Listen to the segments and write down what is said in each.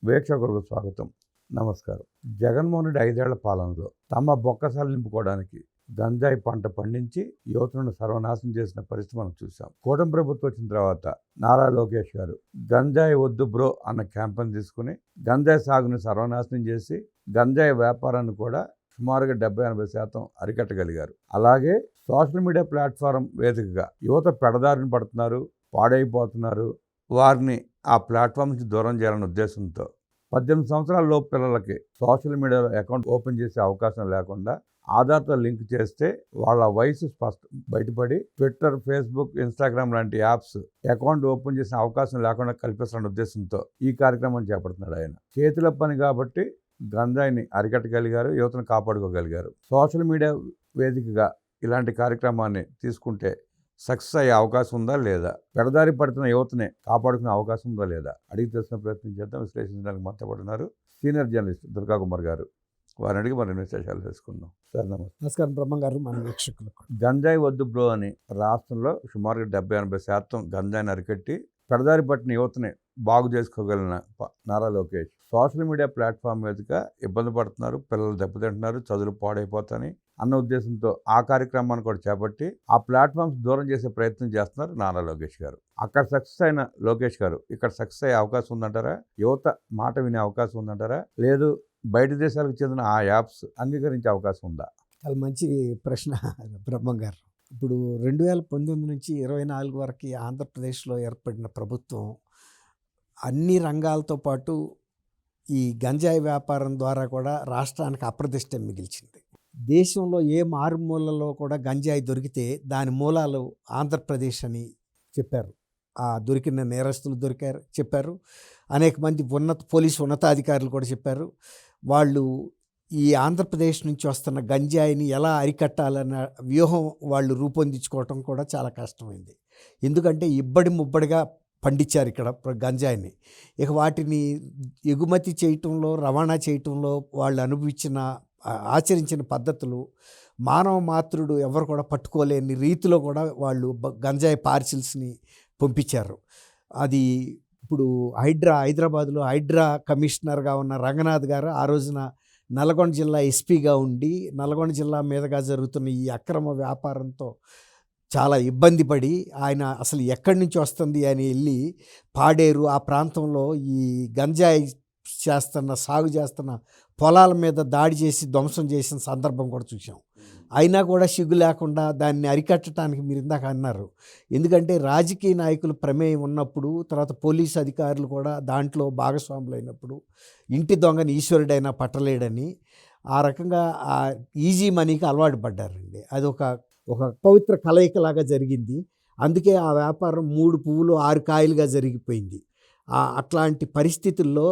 వీక్షకులకు స్వాగతం. నమస్కారం. జగన్మోహన్ రెడ్డి 5 ఏళ్ల పాలనలో తమ బొక్కసాలు నింపుకోవడానికి గంజాయి పంట పండించి యువతను సర్వనాశనం చేసిన పరిస్థితి మనం చూసాం. కూటమి ప్రభుత్వం వచ్చిన తర్వాత నారా లోకేష్ గారు గంజాయి వద్దు బ్రో అన్న క్యాంపెయిన్ తీసుకుని గంజాయి సాగుని సర్వనాశనం చేసి గంజాయి వ్యాపారాన్ని కూడా సుమారుగా 70-80% అరికట్టగలిగారు. అలాగే సోషల్ మీడియా ప్లాట్ఫారం వేదికగా యువత పెడదారిని పడుతున్నారు, పాడైపోతున్నారు. వారిని ఆ ప్లాట్ఫామ్ నుంచి దూరం చేయాలనే ఉద్దేశంతో 18 సంవత్సరాల లోపు పిల్లలకి సోషల్ మీడియాలో అకౌంట్ ఓపెన్ చేసే అవకాశం లేకుండా ఆధార్తో లింక్ చేస్తే వాళ్ళ వయసు బయటపడి ట్విట్టర్, ఫేస్బుక్, ఇన్స్టాగ్రామ్ లాంటి యాప్స్ అకౌంట్ ఓపెన్ చేసే అవకాశం లేకుండా కల్పిస్తున్న ఉద్దేశంతో ఈ కార్యక్రమం చేపడుతున్నాడు ఆయన. చేతుల పని కాబట్టి గంజాయిని అరికట్టగలిగారు, యువతను కాపాడుకోగలిగారు. సోషల్ మీడియా వేదికగా ఇలాంటి కార్యక్రమాన్ని తీసుకుంటే సక్సెస్ అయ్యే అవకాశం ఉందా లేదా, పెడదారి పడుతున్న యువతని కాపాడుకునే అవకాశం ఉందా లేదా అడిగి తెలిసిన ప్రయత్నం చేద్దాం. విశ్లేషించడానికి మనతో పడుతున్నారు సీనియర్ జర్నలిస్ట్ దుర్గా కుమార్ గారు. వారిని అడిగి మరిన్ని విశేషాలు తెలుసుకుందాం. సార్ నమస్తే. నమస్కారం బ్రహ్మ గారు, మన వీక్షకులకు. గంజాయి వద్దు బ్రో అని రాష్ట్రంలో సుమారుగా 70-80% గంజాయిని అరికట్టి పెడదారి పట్టిన యువతని బాగు చేసుకోగలిగిన Nara Lokesh social media platform మీదుగా ఇబ్బంది పడుతున్నారు, పిల్లలు దెబ్బతింటున్నారు, చదువులు పాడైపోతాయని అన్న ఉద్దేశంతో ఆ కార్యక్రమాన్ని కూడా చేపట్టి ఆ ప్లాట్ఫామ్స్ దూరం చేసే ప్రయత్నం చేస్తున్నారు నారా లోకేష్ గారు. అక్కడ సక్సెస్ అయిన లోకేష్ గారు ఇక్కడ సక్సెస్ అయ్యే అవకాశం ఉందంటారా? యువత మాట వినే అవకాశం ఉందంటారా? లేదు బయట దేశాలకు చెందిన ఆ యాప్స్ అంగీకరించే అవకాశం ఉందా? చాలా మంచి ప్రశ్న బ్రహ్మ గారు. ఇప్పుడు 2019 నుంచి 24 వరకు ఆంధ్రప్రదేశ్లో ఏర్పడిన ప్రభుత్వం అన్ని రంగాలతో పాటు ఈ గంజాయి వ్యాపారం ద్వారా కూడా రాష్ట్రానికి అప్రతిష్ట మిగిల్చింది. దేశంలో ఏ మారుమూలలో కూడా గంజాయి దొరికితే దాని మూలాలు ఆంధ్రప్రదేశ్ అని చెప్పారు. ఆ దొరికిన నేరస్తులు చెప్పారు. అనేక మంది పోలీసు ఉన్నతాధికారులు కూడా చెప్పారు. వాళ్ళు ఈ ఆంధ్రప్రదేశ్ నుంచి వస్తున్న గంజాయిని ఎలా అరికట్టాలన్న వ్యూహం వాళ్ళు రూపొందించుకోవటం కూడా చాలా కష్టమైంది. ఎందుకంటే ఇబ్బడి ముబ్బడిగా పండించారు ఇక్కడ గంజాయిని. ఇక వాటిని ఎగుమతి చేయటంలో, రవాణా చేయటంలో వాళ్ళు ఆచరించిన పద్ధతులు మానవ మాతృడు ఎవరు కూడా పట్టుకోలేని రీతిలో కూడా వాళ్ళు గంజాయి పార్సిల్స్ని పంపించారు. అది ఇప్పుడు హైదరాబాద్లో హైడ్రా కమిషనర్గా ఉన్న రంగనాథ్ గారు ఆ రోజున నల్గొండ జిల్లా ఎస్పీగా ఉండి నల్గొండ జిల్లా మీదుగా జరుగుతున్న ఈ అక్రమ వ్యాపారంతో చాలా ఇబ్బంది పడి ఆయన అసలు ఎక్కడి నుంచి వస్తుంది అని వెళ్ళి పాడేరు ఆ ప్రాంతంలో ఈ గంజాయి సాగు చేస్తున్న పొలాల మీద దాడి చేసి ధ్వంసం చేసిన సందర్భం కూడా చూసాం. అయినా కూడా సిగ్గు లేకుండా దాన్ని అరికట్టడానికి మీరు ఇందాక అన్నారు. ఎందుకంటే రాజకీయ నాయకులు ప్రమేయం ఉన్నప్పుడు, తర్వాత పోలీసు అధికారులు కూడా దాంట్లో భాగస్వాములు అయినప్పుడు ఇంటి దొంగని ఈశ్వరుడైనా పట్టలేడని ఆ రకంగా ఆ ఈజీ మనీకి అలవాటు పడ్డారండి. అది ఒక పవిత్ర కలయికలాగా జరిగింది. అందుకే ఆ వ్యాపారం 3 పువ్వులు 6 కాయలుగా జరిగిపోయింది. అట్లాంటి పరిస్థితుల్లో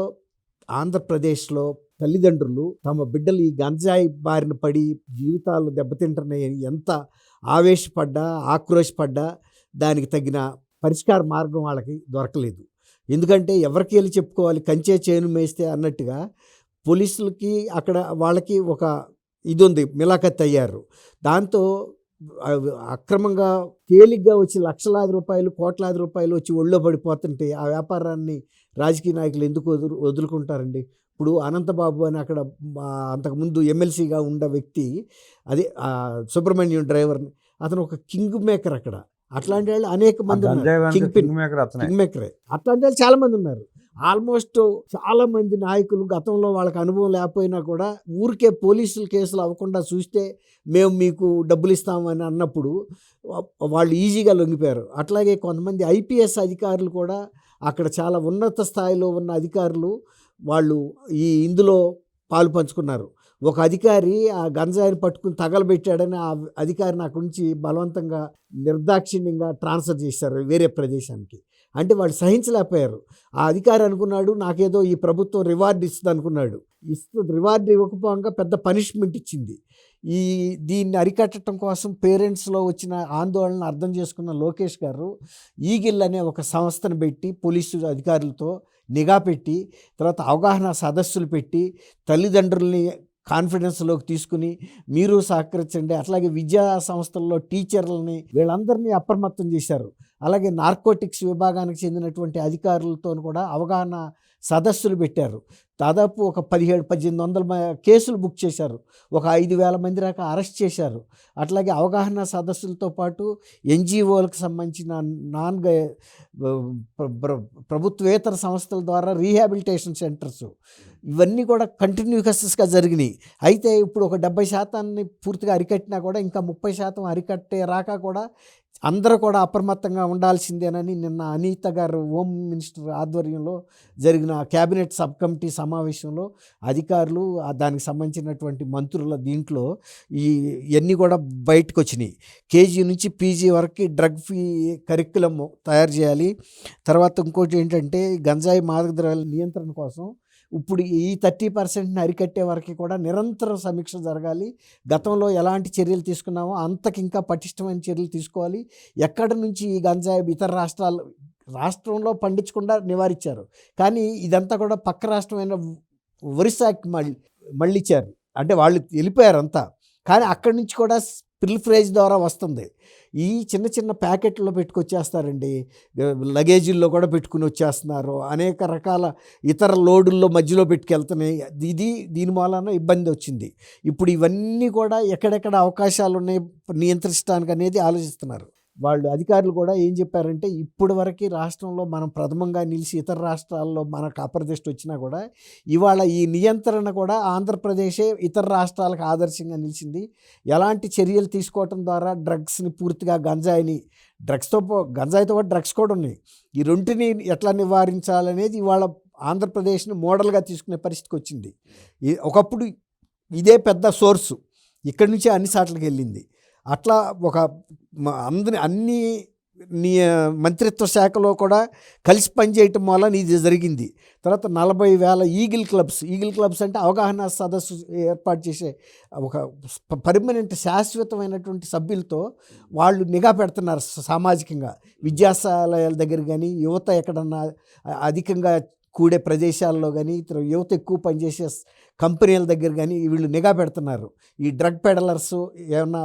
ఆంధ్రప్రదేశ్లో తల్లిదండ్రులు తమ బిడ్డలు ఈ గంజాయి బారిన పడి జీవితాలు దెబ్బతింటున్నాయని ఎంత ఆక్రోశపడ్డా దానికి తగిన పరిష్కార మార్గం వాళ్ళకి దొరకలేదు. ఎందుకంటే ఎవరికి వెళ్ళి చెప్పుకోవాలి, కంచే చేను మేస్తే అన్నట్టుగా పోలీసులకి అక్కడ వాళ్ళకి ఒక ఇది ఉంది, మిలాఖత్ అయ్యారు. దాంతో అక్రమంగా తేలిగ్గా వచ్చి లక్షలాది రూపాయలు, కోట్లాది రూపాయలు వచ్చి ఒళ్ళో పడిపోతుంటే ఆ వ్యాపారాన్ని రాజకీయ నాయకులు ఎందుకు వదులుకుంటారండి? ఇప్పుడు అనంతబాబు అని అక్కడ అంతకుముందు ఎమ్మెల్సీగా ఉన్న వ్యక్తి, అదే సుబ్రహ్మణ్యం డ్రైవర్ని, అతను ఒక కింగ్ మేకర్ అక్కడ. అట్లాంటి వాళ్ళు అనేక మంది ఉన్నారు. కింగ్ మేకరే. అట్లాంటి వాళ్ళు చాలామంది ఉన్నారు. ఆల్మోస్ట్ చాలామంది నాయకులు గతంలో వాళ్ళకి అనుభవం లేకపోయినా కూడా ఊరికే పోలీసులు కేసులు అవ్వకుండా చూస్తే మేము మీకు డబ్బులు ఇస్తామని అన్నప్పుడు వాళ్ళు ఈజీగా లొంగిపోయారు. అట్లాగే కొంతమంది ఐపీఎస్ అధికారులు కూడా అక్కడ చాలా ఉన్నత స్థాయిలో ఉన్న అధికారులు వాళ్ళు ఇందులో పాలు పంచుకున్నారు. ఒక అధికారి ఆ గంజాయిని పట్టుకుని తగలబెట్టాడని ఆ అధికారిని అక్కడి నుంచి బలవంతంగా నిర్దాక్షిణ్యంగా ట్రాన్స్ఫర్ చేశారు వేరే ప్రదేశానికి. అంటే వాళ్ళు సహించలేకపోయారు. ఆ అధికారి అనుకున్నాడు నాకేదో ఈ ప్రభుత్వం రివార్డ్ ఇస్తుంది అనుకున్నాడు. రివార్డ్ ఇవ్వకపోగా పెద్ద పనిష్మెంట్ ఇచ్చింది. దీన్ని అరికట్టడం కోసం పేరెంట్స్లో వచ్చిన ఆందోళన అర్థం చేసుకున్న లోకేష్ గారు ఈగిల్ అనే ఒక సంస్థను పెట్టి పోలీసు అధికారులతో నిఘా పెట్టి, తర్వాత అవగాహన సదస్సులు పెట్టి తల్లిదండ్రుల్ని కాన్ఫిడెన్స్లోకి తీసుకుని మీరు సహకరించండి. అట్లాగే విద్యా సంస్థల్లో టీచర్లని వీళ్ళందరినీ అప్రమత్తం చేశారు. అలాగే నార్కోటిక్స్ విభాగానికి చెందినటువంటి అధికారులతో కూడా అవగాహన సదస్సులు పెట్టారు. దాదాపు ఒక 1700-1800 కేసులు బుక్ చేశారు. ఒక 5000 మంది దాకా అరెస్ట్ చేశారు. అట్లాగే అవగాహన సదస్సులతో పాటు ఎన్‌జీఓలకు సంబంధించిన నాన్ గ ప్రభుత్వేతర సంస్థల ద్వారా రీహాబిలిటేషన్ సెంటర్స్ ఇవన్నీ కూడా కంటిన్యూయస్‌గా జరిగినాయి. అయితే ఇప్పుడు ఒక 70% పూర్తిగా అరికట్టినా కూడా ఇంకా 30% అరికట్టే రాక కూడా అందరూ కూడా అప్రమత్తంగా ఉండాల్సిందేనని నిన్న అనిత గారు హోమ్ మినిస్టర్ ఆధ్వర్యంలో జరిగిన క్యాబినెట్ సబ్ కమిటీ సమావేశంలో అధికారులు దానికి సంబంధించినటువంటి మంత్రుల దీంట్లో ఇవన్నీ కూడా బయటకు వచ్చినాయి. కేజీ నుంచి పీజీ వరకు డ్రగ్ ఫ్రీ కరిక్యులం తయారు చేయాలి. తర్వాత ఇంకోటి ఏంటంటే గంజాయి మాదక ద్రవ్యాల నియంత్రణ కోసం ఇప్పుడు ఈ 30%ని అరికట్టే వరకు కూడా నిరంతరం సమీక్ష జరగాలి. గతంలో ఎలాంటి చర్యలు తీసుకున్నామో అంతకింకా పటిష్టమైన చర్యలు తీసుకోవాలి. ఎక్కడి నుంచి ఈ గంజాయి ఇతర రాష్ట్రంలో పండించకుండా నివారించారు. కానీ ఇదంతా కూడా పక్క రాష్ట్రమైన ఒరిస్సాకి మళ్ళించారు. అంటే వాళ్ళు వెళ్ళిపోయారు అంతా. కానీ అక్కడి నుంచి కూడా ప్రిల్ఫ్రేజ్ ద్వారా వస్తుంది. ఈ చిన్న చిన్న ప్యాకెట్లో పెట్టుకొచ్చేస్తారండి. లగేజీల్లో కూడా పెట్టుకుని వచ్చేస్తున్నారు. అనేక రకాల ఇతర లోడుల్లో మధ్యలో పెట్టుకెళ్తున్నాయి. దీని మూలాన ఇబ్బంది వచ్చింది. ఇప్పుడు ఇవన్నీ కూడా ఎక్కడెక్కడ అవకాశాలు ఉన్నాయి నియంత్రించడానికి అనేది ఆలోచిస్తున్నారు. వాళ్ళు అధికారులు కూడా ఏం చెప్పారంటే ఇప్పటి వరకు రాష్ట్రంలో మనం ప్రథమంగా నిలిచి ఇతర రాష్ట్రాల్లో మనకు అప్రదిష్ట వచ్చినా కూడా ఇవాళ ఈ నియంత్రణ కూడా ఆంధ్రప్రదేశే ఇతర రాష్ట్రాలకు ఆదర్శంగా నిలిచింది. ఎలాంటి చర్యలు తీసుకోవటం ద్వారా డ్రగ్స్ని పూర్తిగా గంజాయితో పాటు డ్రగ్స్ కూడా ఉన్నాయి. ఈ రెంటిని ఎట్లా నివారించాలనేది ఇవాళ ఆంధ్రప్రదేశ్ని మోడల్గా తీసుకునే పరిస్థితికి వచ్చింది. ఒకప్పుడు ఇదే పెద్ద సోర్సు, ఇక్కడి నుంచే అన్ని సాట్లకి వెళ్ళింది. అట్లా ఒక అన్ని మంత్రిత్వ శాఖలో కూడా కలిసి పనిచేయటం వల్ల ఇది జరిగింది. తర్వాత 40,000 ఈగిల్ క్లబ్స్ అంటే అవగాహన సదస్సు ఏర్పాటు చేసే ఒక పర్మనెంట్ శాశ్వతమైనటువంటి సభ్యులతో వాళ్ళు నిఘా పెడుతున్నారు. సామాజికంగా విద్యాలయాల దగ్గర కానీ యువత ఎక్కడన్నా అధికంగా కూడే ప్రదేశాల్లో కానీ యువత ఎక్కువ పనిచేసే కంపెనీల దగ్గర కానీ వీళ్ళు నిఘా పెడుతున్నారు. ఈ డ్రగ్ పెడలర్స్ ఏమన్నా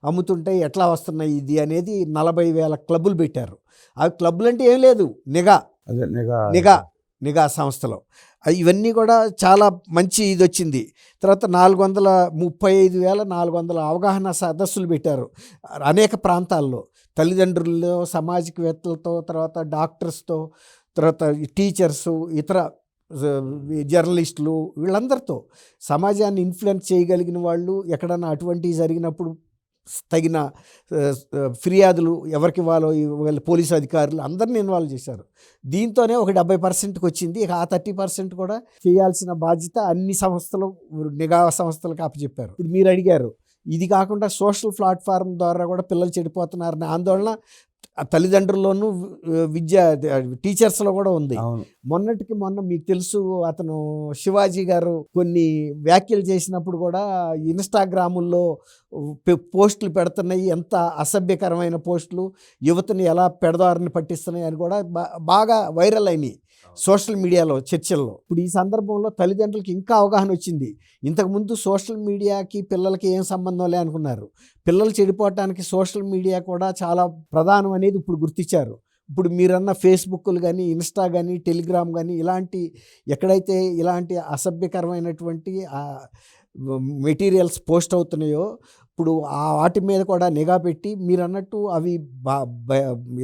అమ్ముతుంటే ఎట్లా వస్తున్నాయి ఇది అనేది 40,000 క్లబ్బులు పెట్టారు. ఆ క్లబ్బులు అంటే ఏం లేదు, నిఘా సంస్థలో ఇవన్నీ కూడా చాలా మంచి ఇది వచ్చింది. తర్వాత 435,400 అవగాహన సదస్సులు పెట్టారు అనేక ప్రాంతాల్లో. తల్లిదండ్రులతో, సామాజికవేత్తలతో, తర్వాత డాక్టర్స్తో, తర్వాత టీచర్సు, ఇతర జర్నలిస్టులు వీళ్ళందరితో సమాజాన్ని ఇన్ఫ్లుయెన్స్ చేయగలిగిన వాళ్ళు ఎక్కడన్నా అటువంటివి జరిగినప్పుడు తగిన ఫిర్యాదులు ఎవరికి వాళ్ళు పోలీసు అధికారులు అందరినీ ఇన్వాల్వ్ చేశారు. దీంతోనే ఒక 70%కి వచ్చింది. ఇక ఆ 30% కూడా చేయాల్సిన బాధ్యత అన్ని సంస్థలు నిఘా సంస్థలకు అప్పచెప్పారు. ఇప్పుడు మీరు అడిగారు, ఇది కాకుండా సోషల్ ప్లాట్ఫామ్ ద్వారా కూడా పిల్లలు చెడిపోతున్నారనే ఆందోళన తల్లిదండ్రుల్లోనూ టీచర్స్లో కూడా ఉంది. మొన్నటికి మొన్న మీకు తెలుసు, అతను శివాజీ గారు కొన్ని వ్యాఖ్యలు చేసినప్పుడు కూడా ఇన్స్టాగ్రాముల్లో పోస్టులు పెడుతున్నాయి, ఎంత అసభ్యకరమైన పోస్టులు, యువతని ఎలా పెడదారిని పట్టిస్తున్నాయి అని కూడా బాగా వైరల్ అయినాయి సోషల్ మీడియాలో చర్చల్లో. ఇప్పుడు ఈ సందర్భంలో తల్లిదండ్రులకి ఇంకా అవగాహన వచ్చింది. ఇంతకుముందు సోషల్ మీడియాకి పిల్లలకి ఏం సంబంధం లే అనుకున్నారు. పిల్లలు చెడిపోవటానికి సోషల్ మీడియా కూడా చాలా ప్రధానం అనేది ఇప్పుడు గుర్తించారు. ఇప్పుడు మీరన్న ఫేస్బుక్లు కానీ, ఇన్స్టా కానీ, టెలిగ్రామ్ కానీ ఎక్కడైతే ఇలాంటి అసభ్యకరమైనటువంటి మెటీరియల్స్ పోస్ట్ అవుతున్నాయో ఇప్పుడు వాటి మీద కూడా నిఘా పెట్టి మీరు అన్నట్టు అవి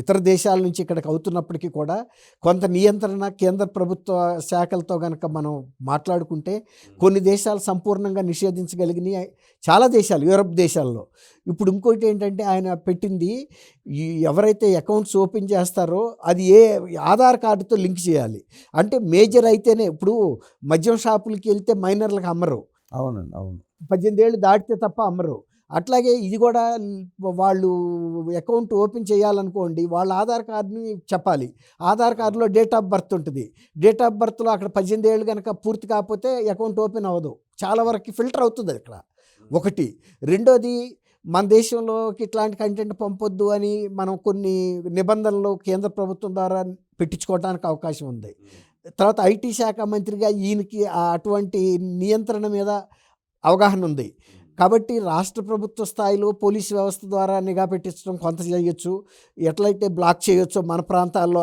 ఇతర దేశాల నుంచి ఇక్కడికి అవుతున్నప్పటికీ కూడా కొంత నియంత్రణ కేంద్ర ప్రభుత్వ శాఖలతో కనుక మనం మాట్లాడుకుంటే కొన్ని దేశాలు సంపూర్ణంగా నిషేధించగలిగినాయి. చాలా దేశాలు, యూరప్ దేశాల్లో. ఇప్పుడు ఇంకోటి ఏంటంటే ఆయన పెట్టింది, ఎవరైతే అకౌంట్స్ ఓపెన్ చేస్తారో అది ఆధార్ కార్డుతో లింక్ చేయాలి. అంటే మేజర్ అయితేనే. ఇప్పుడు మద్యం షాపులకి వెళ్తే మైనర్లకు అమ్మరు. అవునండి, అవును. 18 ఏళ్ళు దాటితే తప్ప అమ్మరు. అట్లాగే ఇది కూడా వాళ్ళు అకౌంట్ ఓపెన్ చేయాలనుకోండి, వాళ్ళ ఆధార్ కార్డుని చెప్పాలి. ఆధార్ కార్డులో డేట్ ఆఫ్ బర్త్ ఉంటుంది. డేట్ ఆఫ్ బర్త్లో అక్కడ 18 ఏళ్ళు కనుక పూర్తి కాకపోతే అకౌంట్ ఓపెన్ అవ్వదు. చాలా వరకు ఫిల్టర్ అవుతుంది అక్కడ. ఒకటి. రెండోది, మన దేశంలోకి ఇట్లాంటి కంటెంట్ పంపొద్దు అని మనం కొన్ని నిబంధనలు కేంద్ర ప్రభుత్వం ద్వారా పెట్టించుకోవడానికి అవకాశం ఉంది. తర్వాత ఐటీ శాఖ మంత్రిగా ఈయనకి అటువంటి నియంత్రణ మీద అవగాహన ఉంది. కాబట్టి రాష్ట్ర ప్రభుత్వ స్థాయిలో పోలీసు వ్యవస్థ ద్వారా నిఘా పెట్టించడం కొంత చేయొచ్చు. ఎట్లయితే బ్లాక్ చేయొచ్చో మన ప్రాంతాల్లో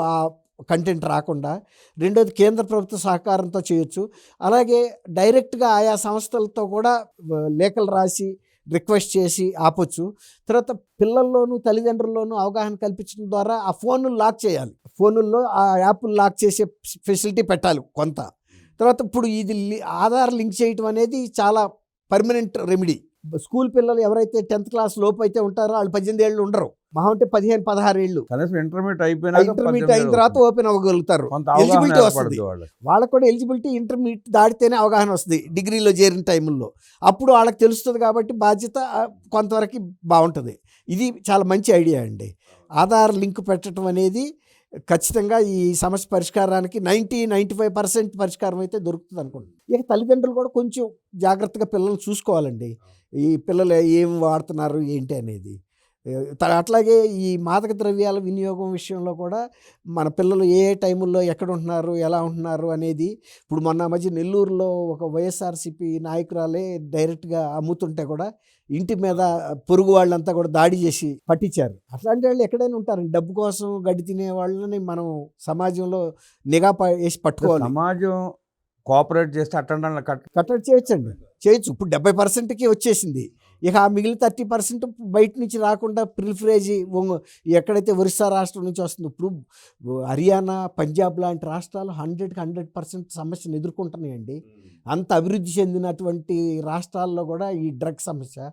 కంటెంట్ రాకుండా. రెండోది కేంద్ర ప్రభుత్వ సహకారంతో చేయొచ్చు. అలాగే డైరెక్ట్‌గా ఆయా సంస్థలతో కూడా లేఖలు రాసి రిక్వెస్ట్ చేసి ఆపొచ్చు. తర్వాత పిల్లల్లోనూ, తల్లిదండ్రుల్లోనూ అవగాహన కల్పించడం ద్వారా ఆ ఫోనులు లాక్ చేయాలి. ఫోనుల్లో ఆ యాప్‌లు లాక్ చేసే ఫెసిలిటీ పెట్టాలి కొంత. తర్వాత ఇప్పుడు ఇది ఆధార్ లింక్ చేయటం అనేది చాలా పర్మనెంట్ రెమెడీ. స్కూల్ పిల్లలు ఎవరైతే 10th క్లాస్ లోపు అయితే ఉంటారో వాళ్ళు 18 ఏళ్ళు ఉండరు. మహా ఉంటే 15, 16 ఏళ్ళు. కనీసం ఇంటర్మీడియట్ అయిపోయినాక ఇంటర్మీడియట్ అయిన తర్వాత ఓపెన్ అవ్వగలుగుతారు. కొంత అవగాహన ఎలిజిబిలిటీ వస్తుంది. ఏర్పడుద్ది వాళ్ళకి. వాళ్ళకు కూడా ఎలిజిబిలిటీ ఇంటర్మీడియట్ దాటితేనే అవగాహన వస్తుంది డిగ్రీలో చేరిన టైముల్లో. అప్పుడు వాళ్ళకి తెలుస్తుంది కాబట్టి బాధ్యత కొంతవరకు బాగుంటుంది. ఇది చాలా మంచి ఐడియా అండి. ఆధార్ లింక్ పెట్టడం అనేది ఖచ్చితంగా ఈ సమస్య పరిష్కారానికి 95% పరిష్కారం అయితే దొరుకుతుంది అనుకుంటున్నాను. ఇక తల్లిదండ్రులు కూడా కొంచెం జాగ్రత్తగా పిల్లల్ని చూసుకోవాలండి. ఈ పిల్లలు ఏం వాడుతున్నారు ఏంటి అనేది. అట్లాగే ఈ మాదక ద్రవ్యాల వినియోగం విషయంలో కూడా మన పిల్లలు ఏ టైముల్లో ఎక్కడ ఉంటున్నారు, ఎలా ఉంటున్నారు అనేది. ఇప్పుడు మొన్న మధ్య నెల్లూరులో ఒక వైఎస్ఆర్సీపీ నాయకురాలే డైరెక్ట్గా అమ్ముతుంటే కూడా ఇంటి మీద పొరుగు వాళ్ళంతా కూడా దాడి చేసి పట్టించారు. అట్లాంటి వాళ్ళు ఎక్కడైనా ఉంటారండి. డబ్బు కోసం గడ్డి తినే వాళ్ళని మనం సమాజంలో నిఘా వేసి పట్టుకోవాలి. సమాజం కోఆపరేట్ చేస్తే అట్టండి కట్టడి చేయొచ్చు. ఇప్పుడు 70%కి వచ్చేసింది. ఇక ఆ మిగిలిన 30% బయట నుంచి రాకుండా ప్రిఫరేజీ ఎక్కడైతే ఒరిస్సా రాష్ట్రం నుంచి వస్తుంది. ఇప్పుడు హర్యానా, పంజాబ్ లాంటి రాష్ట్రాలు 100% సమస్యను ఎదుర్కొంటున్నాయండి. అంత అభివృద్ధి చెందినటువంటి రాష్ట్రాల్లో కూడా ఈ డ్రగ్ సమస్య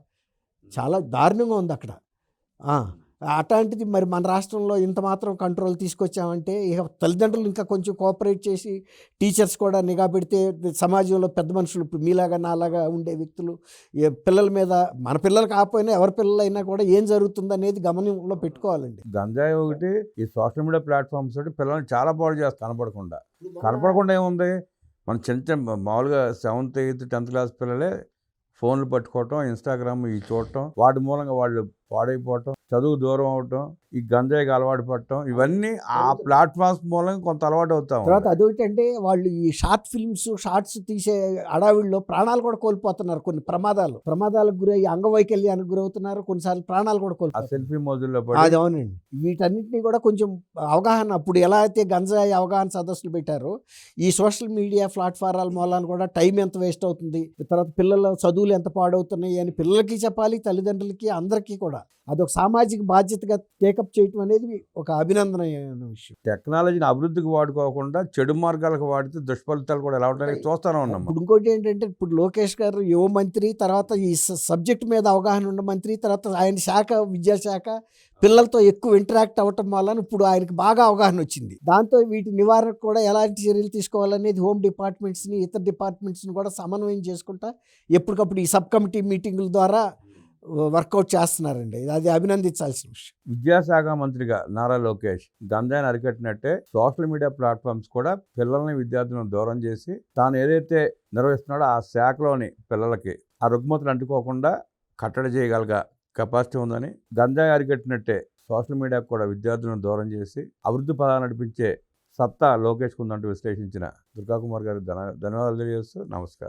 చాలా దారుణంగా ఉంది అక్కడ. అట్లాంటిది మరి మన రాష్ట్రంలో ఇంత మాత్రం కంట్రోల్ తీసుకొచ్చామంటే ఇక తల్లిదండ్రులు ఇంకా కొంచెం కోఆపరేట్ చేసి టీచర్స్ కూడా నిఘా పెడితే సమాజంలో పెద్ద మనుషులు ఇప్పుడు మీలాగా నాలాగా ఉండే వ్యక్తులు పిల్లల మీద, మన పిల్లలు కాకపోయినా ఎవరి పిల్లలైనా కూడా ఏం జరుగుతుంది అనేది గమనంలో పెట్టుకోవాలండి. గంజాయి ఒకటి ఈ సోషల్ మీడియా ప్లాట్ఫామ్స్ తోటి పిల్లల్ని చాలా పాడు చేస్తారు. కనపడకుండా ఏముంది, మన చిన్న మామూలుగా 7th, 8th, 10th క్లాస్ పిల్లలే ఫోన్లు పట్టుకోవటం, ఇన్స్టాగ్రామ్ ఇవి చూడటం, వాటి మూలంగా వాళ్ళు పాడైపోవటం, చదువు దూరం అవటం, ఈ గంజాయికి అలవాటు పడటం, ఇవన్నీ ఆ ప్లాట్ఫామ్స్ మూలంగా కొంత అలవాటు అవుతాం. తర్వాత అదొకటంటే వాళ్ళు ఈ షార్ట్స్ తీసే అడావిడిలో ప్రాణాలు కూడా కోల్పోతున్నారు. కొన్ని ప్రమాదాలకు గురై అంగవైకల్యానికి గురవుతున్నారు. కొన్నిసార్లు ప్రాణాలు కూడా కోల్పోతున్నారు సెల్ఫీ మోజుల్లో. అది అవునండి. వీటన్నిటిని కూడా కొంచెం అవగాహన, అప్పుడు ఎలా అయితే గంజాయి అవగాహన సదస్సులు పెట్టారో ఈ సోషల్ మీడియా ప్లాట్ఫారాల మూలాన కూడా టైం ఎంత వేస్ట్ అవుతుంది, తర్వాత పిల్లల చదువులు ఎంత పాడవుతున్నాయి అని పిల్లలకి చెప్పాలి, తల్లిదండ్రులకి, అందరికీ కూడా. అదొక సామాజిక బాధ్యతగా టేకప్ చేయటం అనేది ఒక అభినందనీయమైన విషయం. టెక్నాలజీని అభివృద్ధికి వాడుకోకుండా చెడు మార్గాలకు వాడితే దుష్ఫలితాలు కూడా ఎలా ఉంటాయని చూస్తూనే ఉన్నాం. ఇప్పుడు ఇంకోటి ఏంటంటే, ఇప్పుడు లోకేష్ గారు యువ మంత్రి, తర్వాత ఈ సబ్జెక్ట్ మీద అవగాహన ఉన్న మంత్రి, తర్వాత ఆయన శాఖ విద్యాశాఖ పిల్లలతో ఎక్కువ ఇంటరాక్ట్ అవ్వటం వల్ల ఇప్పుడు ఆయనకి బాగా అవగాహన వచ్చింది. దాంతో వీటి నివారణకు కూడా ఎలాంటి చర్యలు తీసుకోవాలనేది హోమ్ డిపార్ట్మెంట్స్ని, ఇతర డిపార్ట్మెంట్స్ని కూడా సమన్వయం చేసుకుంటా ఎప్పటికప్పుడు ఈ సబ్ కమిటీ మీటింగుల ద్వారా వర్కౌట్ చేస్తున్నారండి. అది అభినందించాల్సిన విషయం. విద్యాశాఖ మంత్రిగా నారా లోకేష్ గంజాయిని అరికట్టినట్టే సోషల్ మీడియా ప్లాట్ఫామ్స్ కూడా పిల్లల్ని, విద్యార్థులను దూరం చేసి తాను ఏదైతే నిర్వహిస్తున్నాడో ఆ శాఖలోని పిల్లలకి ఆ రుగ్మతులు అంటుకోకుండా కట్టడి చేయగలగ కెపాసిటీ ఉందని, గంజాయి అరికట్టినట్టే సోషల్ మీడియాకు కూడా విద్యార్థులను దూరం చేసి అభివృద్ధి పదాలు నడిపించే సత్తా లోకేష్కు ఉందంటూ విశ్లేషించిన దుర్గాకుమార్ గారికి ధన్యవాదాలు తెలియజేస్తూ నమస్కారం.